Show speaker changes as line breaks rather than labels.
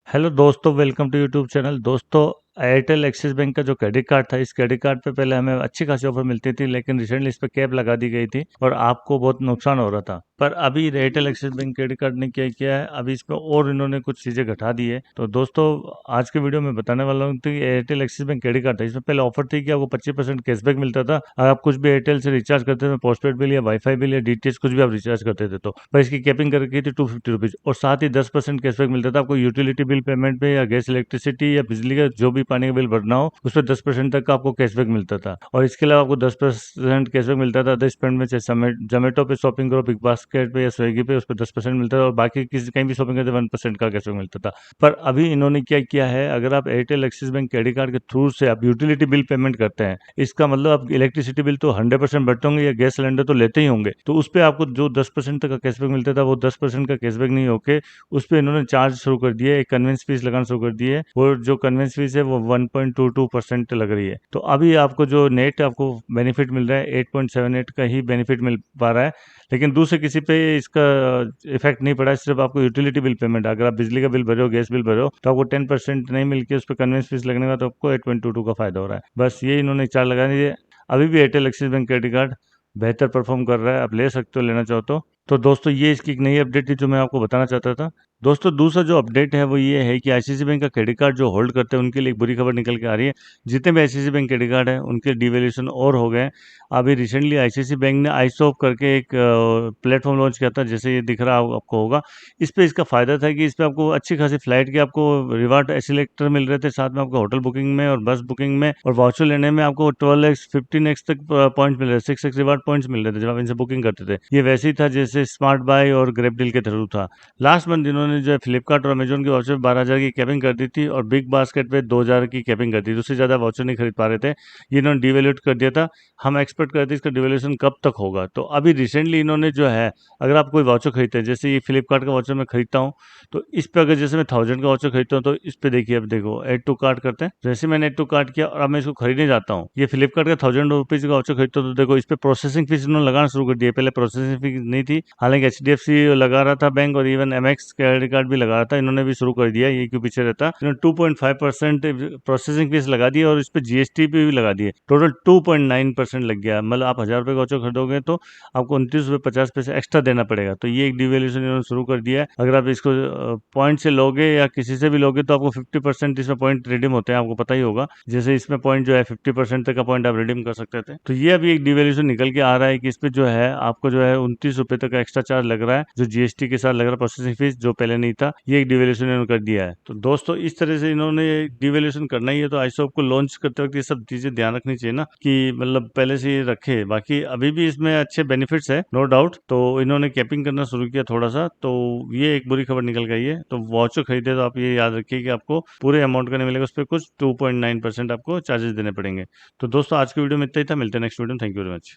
Hello दोस्तों, welcome to YouTube channel. दोस्तों, Airtel axis bank का जो क्रेडिट कार्ड था, इस क्रेडिट कार्ड पे पहले हमें अच्छी खासी ऑफर मिलती थी, लेकिन रिसेंटली इस पे कैप लगा दी गई थी और आपको बहुत नुकसान हो रहा था। पर अभी Airtel axis bank credit card ने क्या किया है, अभी इस पे और इन्होंने कुछ चीज़ें घटा दी है। तो दोस्तों, आज के वीडियो में बताने वाला हूँ कि Airtel axis bank credit card था, इसमें पहले ऑफर थी कि आपको 25% कैशबैक मिलता था अगर आप कुछ भी एयरटेल से रिचार्ज करते थे, पोस्टपेड बिल या वाईफाई बिल या डीटीएच कुछ भी आप रिचार्ज करते थे। तो पर इसकी कैपिंग कर रखी थी 250 रुपीज़, और साथ ही 10% कैशबैक मिलता था आपको यूटिलिटी बिल पेमेंट पे, या गैस इलेक्ट्रिसिटी या बिजली का जो भी पानी का बिल भरना हो उस पर 10% तक का आपको कैशबैक मिलता था। और इसके अलावा आपको 10% कैशबैक मिलता था अदर स्पेंड में, चाहे जोमेटो पे शॉपिंग करो, बिग बास्केट पे या स्विगी पे, उस पर 10% मिलता था, और बाकी किसी कहीं भी शॉपिंग करते 1% का कैशबैक मिलता था। पर अभी इन्होंने क्या किया है, अगर आप Airtel axis bank credit card के थ्रू से आप यूटिलिटी बिल पेमेंट करते हैं, इसका मतलब आप इलेक्ट्रिसिटी बिल तो 100% भरते होंगे या गैस सिलेंडर तो लेते ही होंगे, तो उस पर आपको जो 10% तक का कैशबैक मिलता था वो 10% का कैशबैक नहीं होके उस पर इन्होंने चार्ज शुरू कर दिया है, एक कन्वेंस फीस लगाना शुरू कर दी है। वो जो कन्वेंस फीस है वो 1.22% लग रही है। तो अभी आपको जो नेट आपको बेनिफिट मिल रहा है 8.78 का ही बेनिफिट मिल पा रहा है, लेकिन दूसरे किसी पे इसका इफेक्ट नहीं पड़ा है। सिर्फ आपको यूटिलिटी बिल पेमेंट, अगर आप बिजली का बिल भरे हो, गैस बिल भरे हो, तो आपको 10% नहीं मिलके उस पर कन्वेंस फीस लगने का, तो आपको 8.22 का फायदा हो रहा है। बस ये इन्होंने चार लगा दिए। अभी भी Airtel axis bank credit card बेहतर परफॉर्म कर रहा है, आप ले सकते हो लेना चाहो तो दोस्तों, ये इसकी एक नई अपडेट थी जो मैं आपको बताना चाहता था। दोस्तों, दूसरा जो अपडेट है वो ये है कि आईसीआईसी बैंक का क्रेडिट कार्ड जो होल्ड करते हैं उनके लिए एक बुरी खबर निकल के आ रही है। जितने भी आईसीआईसी बैंक क्रेडिट कार्ड है उनके डिवैल्यूएशन और हो गए। अभी रिसेंटली आईसीआईसी बैंक ने आईसॉप करके एक प्लेटफॉर्म लॉन्च किया था, जैसे ये दिख रहा आपको होगा। इस पे इसका फायदा था कि इस पे आपको अच्छी खासी फ्लाइट के आपको रिवार्ड एसिलेक्टर मिल रहे थे, साथ में आपको होटल बुकिंग में और बस बुकिंग में और वाउचर लेने में आपको 12x 15x तक पॉइंट मिल रहे थे, 6x रिवार्ड पॉइंट्स मिल रहे थे जब आप इनसे बुकिंग करते थे। ये वैसे ही था जैसे स्मार्ट बाय और ग्रैबडील के थ्रू था। लास्ट मंथ इन्होंने जो है फ्लिपकार्ट और अमेजोन के वाउचर 12,000 की कैपिंग कर दी थी, और बिग बास्केट पे 2,000 की कैपिंग कर दी थी। उससे ज़्यादा वाउचर नहीं खरीद पा रहे थे, ये इन्होंने डिवेल्यूट कर दिया था। हम एक्सपेक्ट करते इसका डिवेल्यूशन कब तक होगा। तो अभी रिसेंटली इन्होंने जो है, अगर आप कोई वाउचर खरीदते हैं, जैसे ये फ्लिपकार्ट का वाउचर मैं खरीदता हूँ, तो इस पे अगर जैसे मैं 1000 का वाउचर खरीदता हूँ, तो इस पे देखिए, अब देखो एड टू कार्ट करते हैं। जैसे मैंने एड टू कार्ट किया और अब मैं इसको खरीदने जाता हूँ, ये फ्लिपकार्ट का 1000 रुपीज का वाउचर खरीदता हूँ, तो देखो इस पे प्रोसेसिंग फीस इन्होंने लगाना शुरू कर दिया। पहले प्रोसेसिंग फीस नहीं थी, हालांकि एचडीएफसी लगा रहा था बैंक, और इवन एमएक्स क्रेडिट कार्ड भी लगा रहा था, इन्होंने भी शुरू कर दिया। ये क्यों पीछे रहता, इन्होंने 2.5% प्रोसेसिंग फीस लगा दी और इस पे जीएसटी भी लगा दिए। टोटल 2.9% लग गया। मतलब आप 1000 रुपये का वाउचर खरीदोगे तो आपको 29 रुपये 50 पैसे एक्स्ट्रा देना पड़ेगा। तो ये एक डिवेल्यूशन इन्होंने शुरू कर दिया है। अगर आप इसको पॉइंट से लोगे या किसी से भी लोगे तो आपको 50% इसमें पॉइंट रिडीम होते हैं, आपको पता ही होगा। जैसे इसमें पॉइंट जो है 50% तक का पॉइंट आप रिडीम कर सकते थे। तो ये अभी एक डिवेल्यूशन निकल के आ रहा है कि इस पे जो है आपको जो है 29 रुपये तक का एक्स्ट्रा चार्ज लग रहा है, जो जीएसटी के साथ लग रहा है, प्रोसेसिंग फीस जो पहले नहीं था। ये एक डिवेल्यूशन इन्होंने कर दिया है। तो दोस्तों, इस तरह से इन्होंने डिवेल्यूशन करना ही है, तो आईसॉप को लॉन्च करते वक्त ये सब चीजें ध्यान रखनी चाहिए ना, कि मतलब पहले से ये रखे। बाकी अभी भी इसमें अच्छे बेनिफिट्स है, नो डाउट। तो इन्होंने कैपिंग करना शुरू किया थोड़ा सा, तो ये एक बुरी खबर निकल गई है। तो वॉचर खरीदे तो आप ये याद रखिए कि आपको पूरे अमाउंट का नहीं मिलेगा, उस पर कुछ 2.9% आपको चार्जेस देने पड़ेंगे। तो दोस्तों, आज की वीडियो में इतना ही था, मिलते हैं नेक्स्ट वीडियो में। Thank you very much.